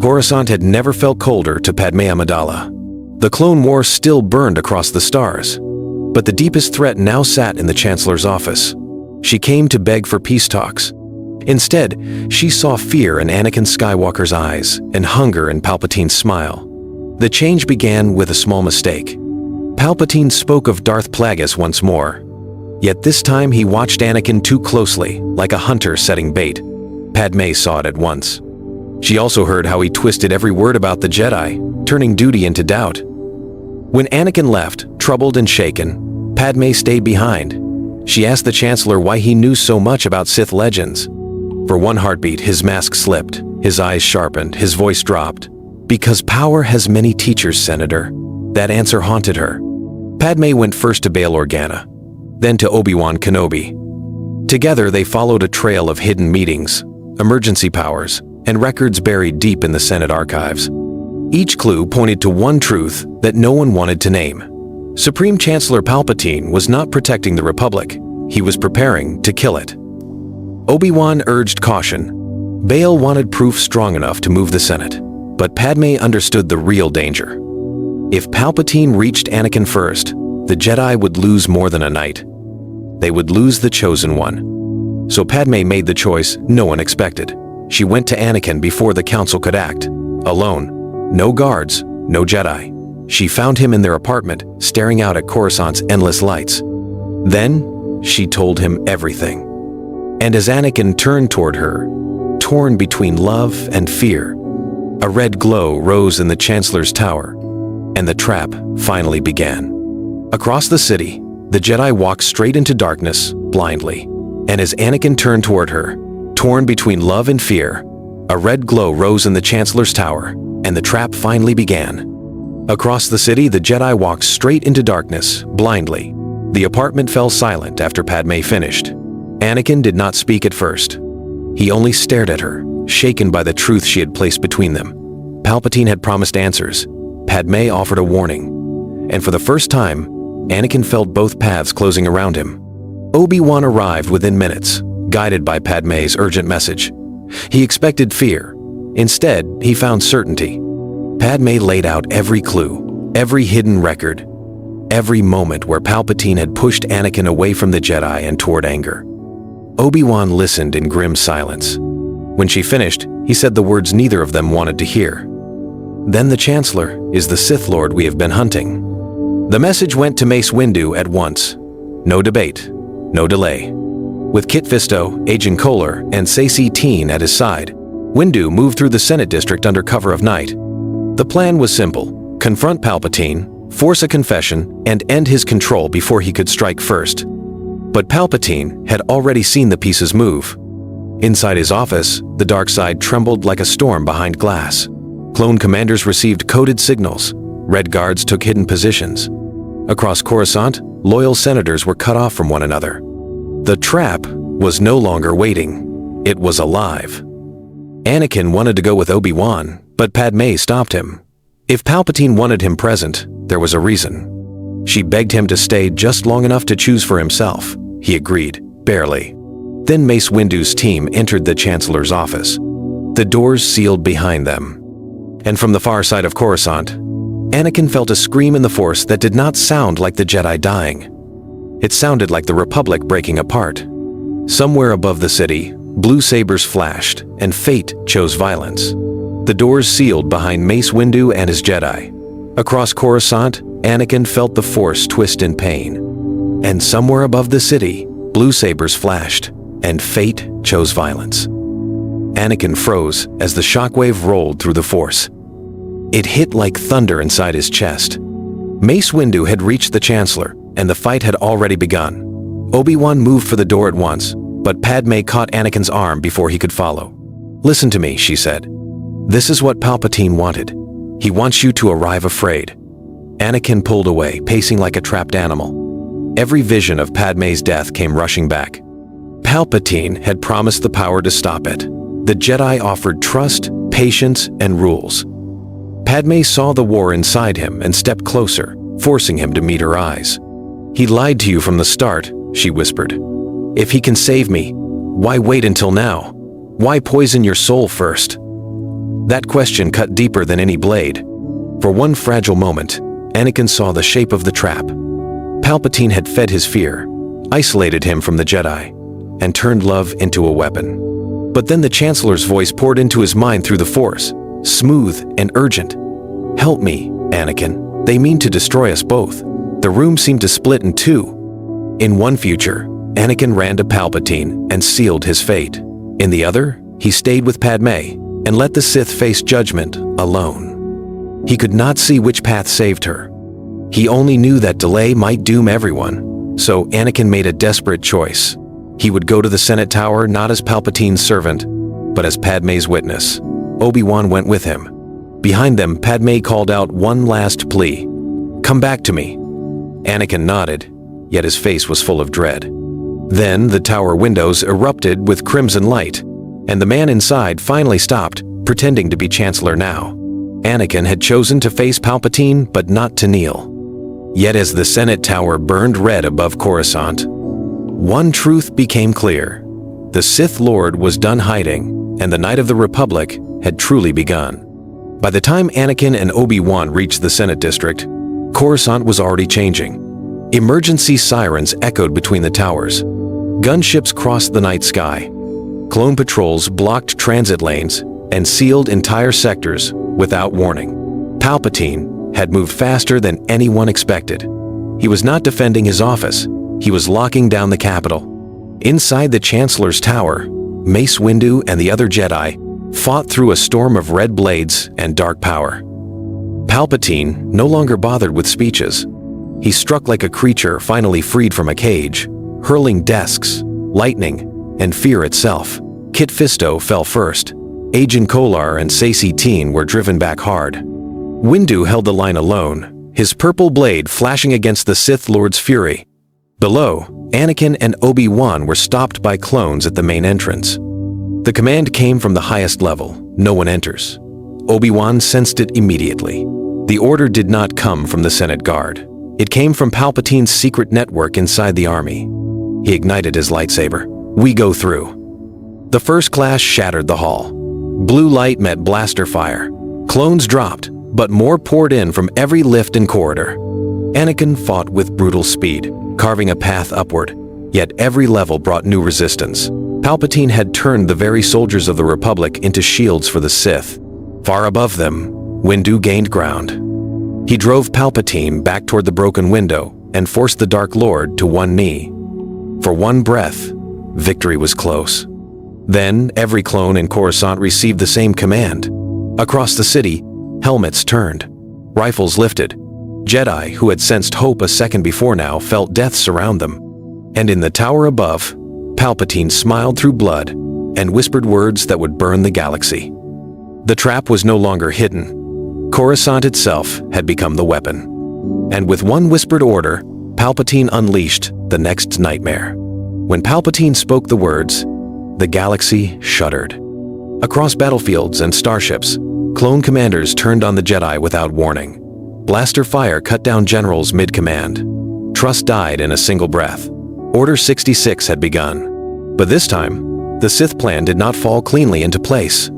Coruscant had never felt colder to Padmé Amidala. The Clone War still burned across the stars, but the deepest threat now sat in the Chancellor's office. She came to beg for peace talks. Instead, she saw fear in Anakin Skywalker's eyes and hunger in Palpatine's smile. The change began with a small mistake. Palpatine spoke of Darth Plagueis once more. Yet this time he watched Anakin too closely, like a hunter setting bait. Padmé saw it at once. She also heard how he twisted every word about the Jedi, turning duty into doubt. When Anakin left, troubled and shaken, Padmé stayed behind. She asked the Chancellor why he knew so much about Sith legends. For one heartbeat, his mask slipped, his eyes sharpened, his voice dropped. Because power has many teachers, Senator. That answer haunted her. Padmé went first to Bail Organa, then to Obi-Wan Kenobi. Together they followed a trail of hidden meetings, emergency powers, and records buried deep in the Senate archives. Each clue pointed to one truth that no one wanted to name. Supreme Chancellor Palpatine was not protecting the Republic. He was preparing to kill it. Obi-Wan urged caution. Bail wanted proof strong enough to move the Senate, but Padmé understood the real danger. If Palpatine reached Anakin first, the Jedi would lose more than a knight. They would lose the chosen one. So Padmé made the choice no one expected. She went to Anakin before the Council could act, alone. No guards, no Jedi. She found him in their apartment, staring out at Coruscant's endless lights. Then, she told him everything. And as Anakin turned toward her, torn between love and fear, a red glow rose in the Chancellor's tower, and the trap finally began. Across the city, the Jedi walked straight into darkness, blindly. And as Anakin turned toward her, torn between love and fear, a red glow rose in the Chancellor's tower, and the trap finally began. Across the city, the Jedi walked straight into darkness, blindly. The apartment fell silent after Padmé finished. Anakin did not speak at first. He only stared at her, shaken by the truth she had placed between them. Palpatine had promised answers. Padmé offered a warning. And for the first time, Anakin felt both paths closing around him. Obi-Wan arrived within minutes, guided by Padmé's urgent message. He expected fear. Instead, he found certainty. Padmé laid out every clue, every hidden record, every moment where Palpatine had pushed Anakin away from the Jedi and toward anger. Obi-Wan listened in grim silence. When she finished, he said the words neither of them wanted to hear. Then the Chancellor is the Sith Lord we have been hunting. The message went to Mace Windu at once. No debate, no delay. With Kit Fisto, Agent Kohler, and Saesee Tiin at his side, Windu moved through the Senate district under cover of night. The plan was simple: confront Palpatine, force a confession, and end his control before he could strike first. But Palpatine had already seen the pieces move. Inside his office, the Darkside trembled like a storm behind glass. Clone commanders received coded signals. Red guards took hidden positions. Across Coruscant, loyal senators were cut off from one another. The trap was no longer waiting. It was alive. Anakin wanted to go with Obi-Wan, but Padmé stopped him. If Palpatine wanted him present, there was a reason. She begged him to stay just long enough to choose for himself. He agreed, barely. Then Mace Windu's team entered the Chancellor's office. The doors sealed behind them. And from the far side of Coruscant, Anakin felt a scream in the Force that did not sound like the Jedi dying. It sounded like the Republic breaking apart. Somewhere above the city, blue sabers flashed, and fate chose violence. The doors sealed behind Mace Windu and his Jedi. Across Coruscant, Anakin felt the Force twist in pain. And somewhere above the city, blue sabers flashed, and fate chose violence. Anakin froze as the shockwave rolled through the Force. It hit like thunder inside his chest. Mace Windu had reached the Chancellor, and the fight had already begun. Obi-Wan moved for the door at once, but Padmé caught Anakin's arm before he could follow. "Listen to me," she said. "This is what Palpatine wanted. He wants you to arrive afraid." Anakin pulled away, pacing like a trapped animal. Every vision of Padmé's death came rushing back. Palpatine had promised the power to stop it. The Jedi offered trust, patience, and rules. Padmé saw the war inside him and stepped closer, forcing him to meet her eyes. "He lied to you from the start," she whispered. "If he can save me, why wait until now? Why poison your soul first?" That question cut deeper than any blade. For one fragile moment, Anakin saw the shape of the trap. Palpatine had fed his fear, isolated him from the Jedi, and turned love into a weapon. But then the Chancellor's voice poured into his mind through the Force, smooth and urgent. "Help me, Anakin. They mean to destroy us both." The room seemed to split in two. In one future, Anakin ran to Palpatine and sealed his fate. In the other, he stayed with Padmé and let the Sith face judgment alone. He could not see which path saved her. He only knew that delay might doom everyone, so Anakin made a desperate choice. He would go to the Senate Tower not as Palpatine's servant, but as Padmé's witness. Obi-Wan went with him. Behind them, Padmé called out one last plea. "Come back to me." Anakin nodded, yet his face was full of dread. Then the tower windows erupted with crimson light, and the man inside finally stopped, pretending to be Chancellor now. Anakin had chosen to face Palpatine, but not to kneel. Yet as the Senate Tower burned red above Coruscant, one truth became clear. The Sith Lord was done hiding, and the Night of the Republic had truly begun. By the time Anakin and Obi-Wan reached the Senate District, Coruscant was already changing. Emergency sirens echoed between the towers. Gunships crossed the night sky. Clone patrols blocked transit lanes and sealed entire sectors without warning. Palpatine had moved faster than anyone expected. He was not defending his office. He was locking down the Capitol. Inside the Chancellor's tower, Mace Windu and the other Jedi fought through a storm of red blades and dark power. Palpatine no longer bothered with speeches. He struck like a creature finally freed from a cage, hurling desks, lightning, and fear itself. Kit Fisto fell first. Agen Kolar and Saesee Tiin were driven back hard. Windu held the line alone, his purple blade flashing against the Sith Lord's fury. Below, Anakin and Obi-Wan were stopped by clones at the main entrance. The command came from the highest level. No one enters. Obi-Wan sensed it immediately. The order did not come from the Senate Guard. It came from Palpatine's secret network inside the army. He ignited his lightsaber. "We go through." The first clash shattered the hall. Blue light met blaster fire. Clones dropped, but more poured in from every lift and corridor. Anakin fought with brutal speed, carving a path upward. Yet every level brought new resistance. Palpatine had turned the very soldiers of the Republic into shields for the Sith. Far above them, Windu gained ground. He drove Palpatine back toward the broken window and forced the Dark Lord to one knee. For one breath, victory was close. Then, every clone in Coruscant received the same command. Across the city, helmets turned, rifles lifted. Jedi who had sensed hope a second before now felt death surround them. And in the tower above, Palpatine smiled through blood and whispered words that would burn the galaxy. The trap was no longer hidden. Coruscant itself had become the weapon. And with one whispered order, Palpatine unleashed the next nightmare. When Palpatine spoke the words, the galaxy shuddered. Across battlefields and starships, clone commanders turned on the Jedi without warning. Blaster fire cut down generals mid-command. Trust died in a single breath. Order 66 had begun. But this time, the Sith plan did not fall cleanly into place.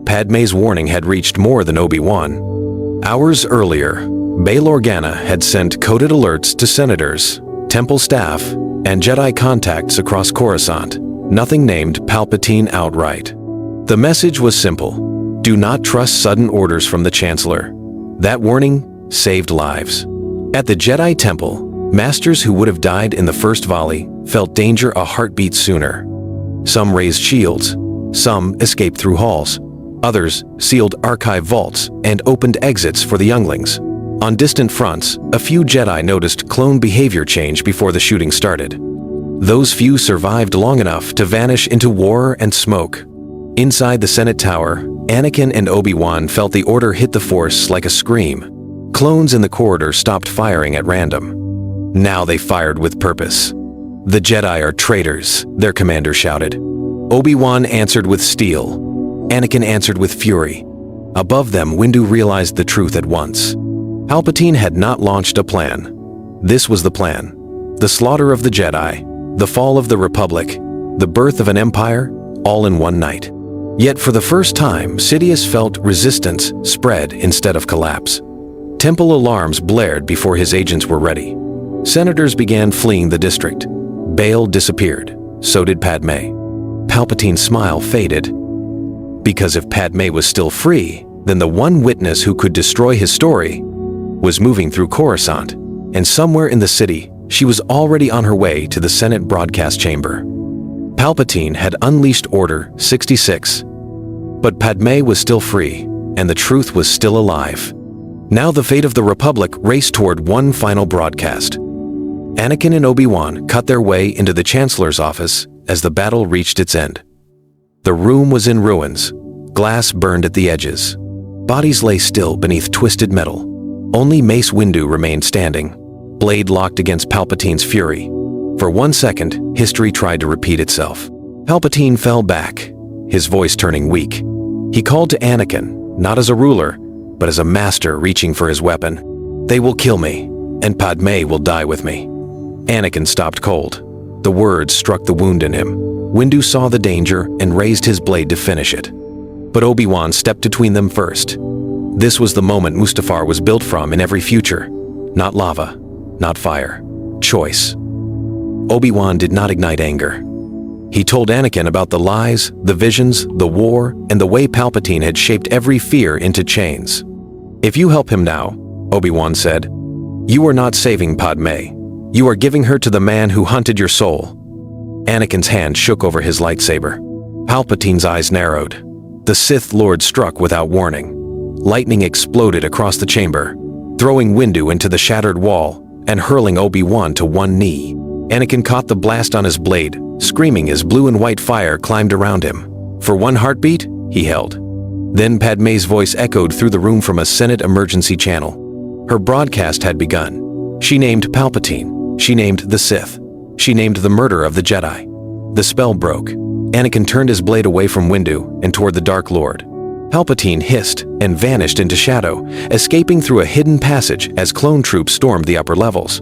Padmé's warning had reached more than Obi-Wan. Hours earlier, Bail Organa had sent coded alerts to senators, temple staff, and Jedi contacts across Coruscant. Nothing named Palpatine outright. The message was simple: do not trust sudden orders from the Chancellor. That warning saved lives. At the Jedi Temple, masters who would have died in the first volley felt danger a heartbeat sooner. Some raised shields, some escaped through halls, others sealed archive vaults and opened exits for the younglings. On distant fronts, a few Jedi noticed clone behavior change before the shooting started. Those few survived long enough to vanish into war and smoke. Inside the Senate Tower, Anakin and Obi-Wan felt the order hit the Force like a scream. Clones in the corridor stopped firing at random. Now they fired with purpose. "The Jedi are traitors," their commander shouted. Obi-Wan answered with steel. Anakin answered with fury. Above them, Windu realized the truth at once. Palpatine had not launched a plan. This was the plan. The slaughter of the Jedi, the fall of the Republic, the birth of an empire, all in one night. Yet for the first time, Sidious felt resistance spread instead of collapse. Temple alarms blared before his agents were ready. Senators began fleeing the district. Bail disappeared. So did Padmé. Palpatine's smile faded. Because if Padmé was still free, then the one witness who could destroy his story was moving through Coruscant, and somewhere in the city, she was already on her way to the Senate broadcast chamber. Palpatine had unleashed Order 66, but Padmé was still free, and the truth was still alive. Now the fate of the Republic raced toward one final broadcast. Anakin and Obi-Wan cut their way into the Chancellor's office as the battle reached its end. The room was in ruins. Glass burned at the edges. Bodies lay still beneath twisted metal. Only Mace Windu remained standing, blade locked against Palpatine's fury. For 1 second, history tried to repeat itself. Palpatine fell back, his voice turning weak. He called to Anakin, not as a ruler, but as a master reaching for his weapon. "They will kill me, and Padmé will die with me." Anakin stopped cold. The words struck the wound in him. Windu saw the danger and raised his blade to finish it. But Obi-Wan stepped between them first. This was the moment Mustafar was built from in every future. Not lava, not fire. Choice. Obi-Wan did not ignite anger. He told Anakin about the lies, the visions, the war, and the way Palpatine had shaped every fear into chains. "If you help him now," Obi-Wan said, "you are not saving Padmé. You are giving her to the man who hunted your soul." Anakin's hand shook over his lightsaber. Palpatine's eyes narrowed. The Sith Lord struck without warning. Lightning exploded across the chamber, throwing Windu into the shattered wall and hurling Obi-Wan to one knee. Anakin caught the blast on his blade, screaming as blue and white fire climbed around him. For one heartbeat, he held. Then Padmé's voice echoed through the room from a Senate emergency channel. Her broadcast had begun. She named Palpatine. She named the Sith. She named the murder of the Jedi. The spell broke. Anakin turned his blade away from Windu and toward the Dark Lord. Palpatine hissed and vanished into shadow, escaping through a hidden passage as clone troops stormed the upper levels.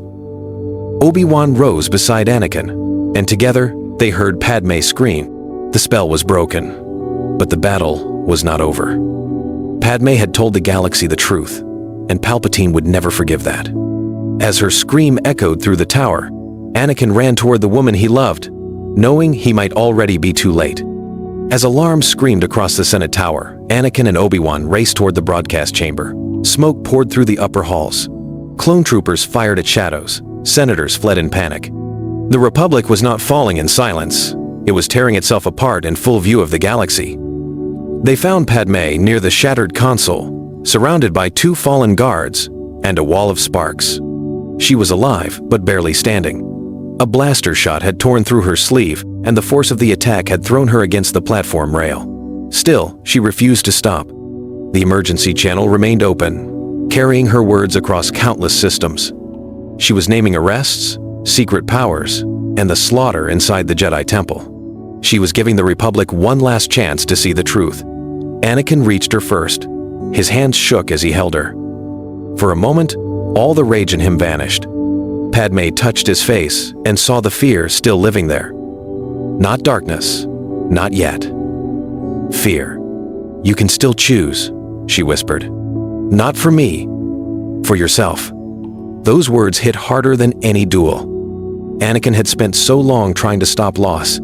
Obi-Wan rose beside Anakin, and together they heard Padmé scream. The spell was broken, but the battle was not over. Padmé had told the galaxy the truth, and Palpatine would never forgive that. As her scream echoed through the tower, Anakin ran toward the woman he loved, knowing he might already be too late. As alarms screamed across the Senate tower, Anakin and Obi-Wan raced toward the broadcast chamber. Smoke poured through the upper halls. Clone troopers fired at shadows. Senators fled in panic. The Republic was not falling in silence. It was tearing itself apart in full view of the galaxy. They found Padmé near the shattered console, surrounded by 2 fallen guards and a wall of sparks. She was alive, but barely standing. A blaster shot had torn through her sleeve, and the force of the attack had thrown her against the platform rail. Still, she refused to stop. The emergency channel remained open, carrying her words across countless systems. She was naming arrests, secret powers, and the slaughter inside the Jedi Temple. She was giving the Republic one last chance to see the truth. Anakin reached her first. His hands shook as he held her. For a moment, all the rage in him vanished. Padmé touched his face and saw the fear still living there. Not darkness, not yet. Fear. "You can still choose," she whispered. "Not for me, for yourself." Those words hit harder than any duel. Anakin had spent so long trying to stop loss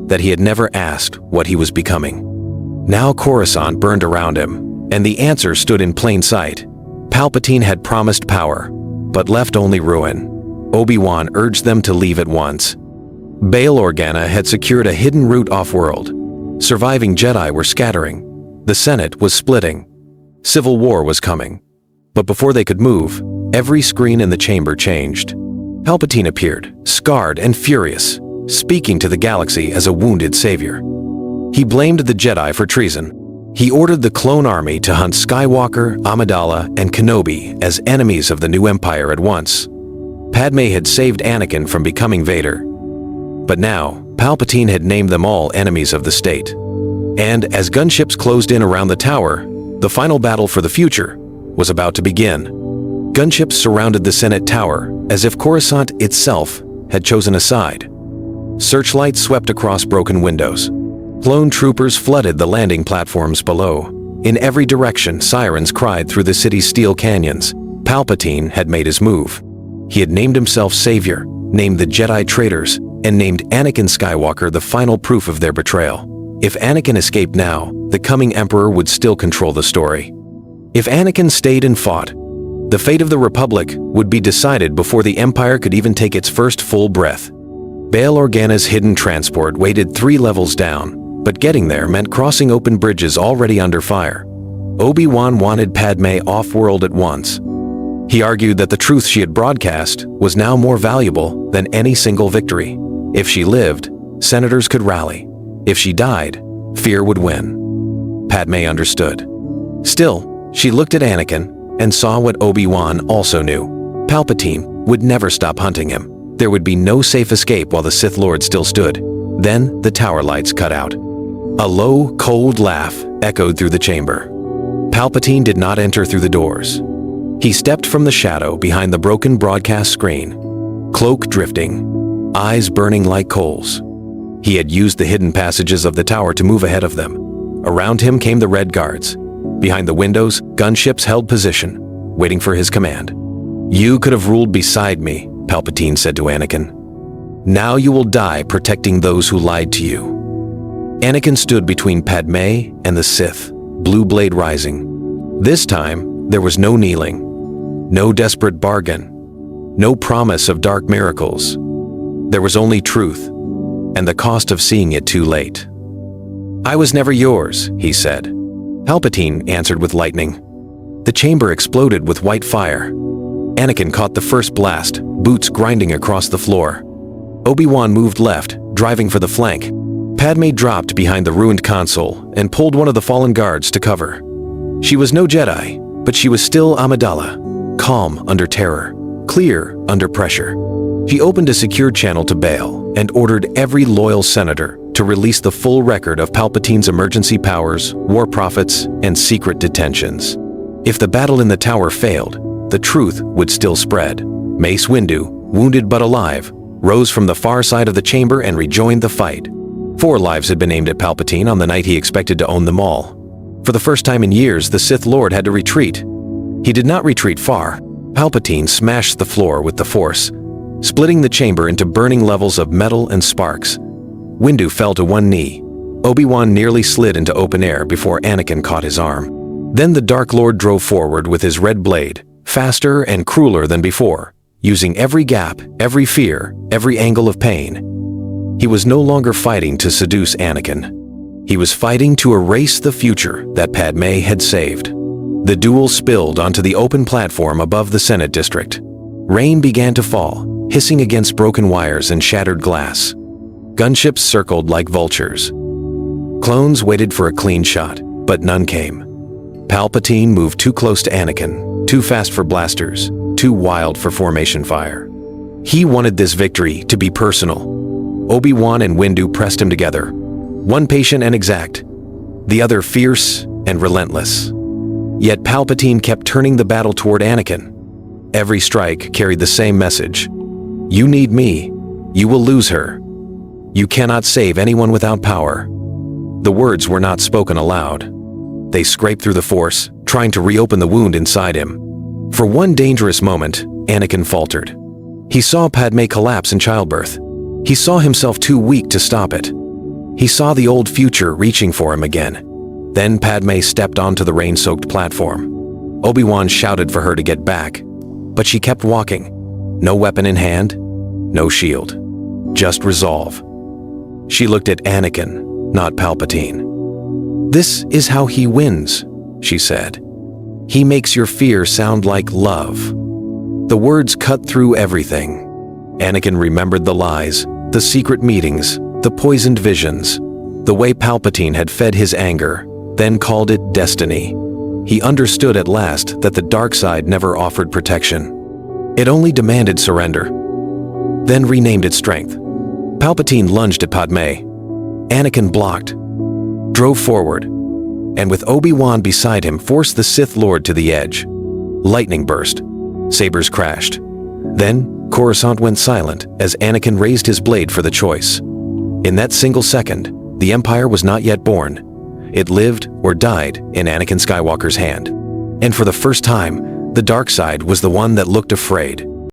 that he had never asked what he was becoming. Now Coruscant burned around him, and the answer stood in plain sight. Palpatine had promised power, but left only ruin. Obi-Wan urged them to leave at once. Bail Organa had secured a hidden route off-world. Surviving Jedi were scattering. The Senate was splitting. Civil war was coming. But before they could move, every screen in the chamber changed. Palpatine appeared, scarred and furious, speaking to the galaxy as a wounded savior. He blamed the Jedi for treason. He ordered the clone army to hunt Skywalker, Amidala, and Kenobi as enemies of the new Empire at once. Padmé had saved Anakin from becoming Vader. But now, Palpatine had named them all enemies of the state. And as gunships closed in around the tower, the final battle for the future was about to begin. Gunships surrounded the Senate tower as if Coruscant itself had chosen a side. Searchlights swept across broken windows. Clone troopers flooded the landing platforms below. In every direction, sirens cried through the city's steel canyons. Palpatine had made his move. He had named himself Savior, named the Jedi traitors, and named Anakin Skywalker the final proof of their betrayal. If Anakin escaped now, the coming Emperor would still control the story. If Anakin stayed and fought, the fate of the Republic would be decided before the Empire could even take its first full breath. Bail Organa's hidden transport waited 3 levels down, but getting there meant crossing open bridges already under fire. Obi-Wan wanted Padmé off-world at once. He argued that the truth she had broadcast was now more valuable than any single victory. If she lived, senators could rally. If she died, fear would win. Padmé understood. Still, she looked at Anakin and saw what Obi-Wan also knew. Palpatine would never stop hunting him. There would be no safe escape while the Sith Lord still stood. Then the tower lights cut out. A low, cold laugh echoed through the chamber. Palpatine did not enter through the doors. He stepped from the shadow behind the broken broadcast screen, cloak drifting, eyes burning like coals. He had used the hidden passages of the tower to move ahead of them. Around him came the Red Guards. Behind the windows, gunships held position, waiting for his command. "You could have ruled beside me," Palpatine said to Anakin. "Now you will die protecting those who lied to you." Anakin stood between Padmé and the Sith, blue blade rising. This time, there was no kneeling, no desperate bargain, no promise of dark miracles. There was only truth, and the cost of seeing it too late. "I was never yours," he said. Palpatine answered with lightning. The chamber exploded with white fire. Anakin caught the first blast, boots grinding across the floor. Obi-Wan moved left, driving for the flank. Padmé dropped behind the ruined console and pulled one of the fallen guards to cover. She was no Jedi, but she was still Amidala, calm under terror, clear under pressure. She opened a secure channel to Bail and ordered every loyal senator to release the full record of Palpatine's emergency powers, war profits, and secret detentions. If the battle in the tower failed, the truth would still spread. Mace Windu, wounded but alive, rose from the far side of the chamber and rejoined the fight. 4 lives had been aimed at Palpatine on the night he expected to own them all. For the first time in years, the Sith Lord had to retreat. He did not retreat far. Palpatine smashed the floor with the Force, splitting the chamber into burning levels of metal and sparks. Windu fell to one knee. Obi-Wan nearly slid into open air before Anakin caught his arm. Then the Dark Lord drove forward with his red blade, faster and crueler than before, using every gap, every fear, every angle of pain. He was no longer fighting to seduce Anakin. He was fighting to erase the future that Padmé had saved. The duel spilled onto the open platform above the Senate district. Rain began to fall, hissing against broken wires and shattered glass. Gunships circled like vultures. Clones waited for a clean shot, but none came. Palpatine moved too close to Anakin, too fast for blasters, too wild for formation fire. He wanted this victory to be personal. Obi-Wan and Windu pressed him together, one patient and exact, the other fierce and relentless. Yet Palpatine kept turning the battle toward Anakin. Every strike carried the same message. You need me. You will lose her. You cannot save anyone without power. The words were not spoken aloud. They scraped through the Force, trying to reopen the wound inside him. For one dangerous moment, Anakin faltered. He saw Padmé collapse in childbirth. He saw himself too weak to stop it. He saw the old future reaching for him again. Then Padmé stepped onto the rain-soaked platform. Obi-Wan shouted for her to get back, but she kept walking. No weapon in hand, no shield, just resolve. She looked at Anakin, not Palpatine. "This is how he wins," she said. "He makes your fear sound like love." The words cut through everything. Anakin remembered the lies, the secret meetings, the poisoned visions, the way Palpatine had fed his anger, then called it destiny. He understood at last that the Darkside never offered protection. It only demanded surrender, then renamed it strength. Palpatine lunged at Padmé. Anakin blocked, drove forward, and with Obi-Wan beside him forced the Sith Lord to the edge. Lightning burst. Sabers crashed. Then, Coruscant went silent as Anakin raised his blade for the choice. In that single second, The Empire was not yet born. It lived or died in Anakin Skywalker's hand. And for the first time, the Darkside was the one that looked afraid.